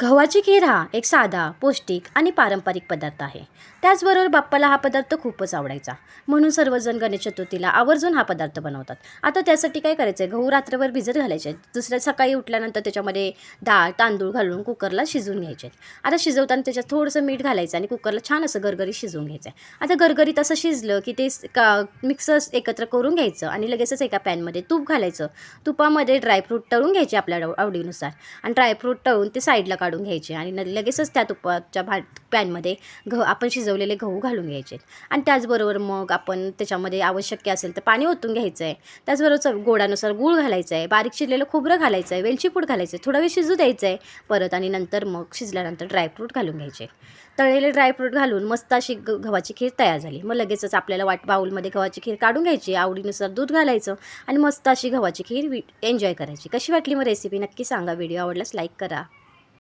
गव्हाची खीर हा एक साधा, पौष्टिक आणि पारंपरिक पदार्थ आहे. त्याचबरोबर बाप्पाला हा पदार्थ खूपच आवडायचा. म्हणून सर्वजण गणेश चतुर्थीला आवर्जून हा पदार्थ बनवतात. आता त्यासाठी काय करायचं आहे, गहू रात्रभर भिजत घालायचे आहेत. दुसऱ्या सकाळी उठल्यानंतर त्याच्यामध्ये डाळ, तांदूळ घालून कुकरला शिजवून घ्यायचे आहेत. आता शिजवताना त्याच्यात थोडंसं मीठ घालायचं आणि कुकरला छान असं गरगरीत शिजवून घ्यायचं आहे. आता गरगरीत असं शिजलं की ते मिक्सर एकत्र करून घ्यायचं आणि लगेचच एका पॅनमध्ये तूप घालायचं. तुपामध्ये ड्रायफ्रूट तळून घ्यायचे आपल्या आवडीनुसार आणि ड्रायफ्रूट तळून ते साईडला काढून घ्यायचे आणि लगेचच त्या तुपाच्या पॅनमध्ये आपण शिजवलेले गहू घालून घ्यायचे आणि त्याचबरोबर मग आपण त्याच्यामध्ये आवश्यक असेल तर पाणी ओतून घ्यायचं आहे. त्याचबरोबर गोडानुसार गूळ घालायचं आहे, बारीक चिरलेलं खोबरं घालायचं आहे, वेलची पूड घालायचं आहे, थोडा वेळ शिजू द्यायचं आहे परत आणि नंतर मग शिजल्यानंतर ड्रायफ्रूट घालून घ्यायचे. तळलेले ड्रायफ्रूट घालून मस्त अशी गव्हाची खीर तयार झाली. मग लगेचच आपल्याला बाऊलमध्ये गव्हाची खीर काढून घ्यायची, आवडीनुसार दूध घालायचं आणि मस्त अशी गव्हाची खीर एन्जॉय करायची. कशी वाटली मग रेसिपी नक्की सांगा. व्हिडिओ आवडल्यास लाईक करा.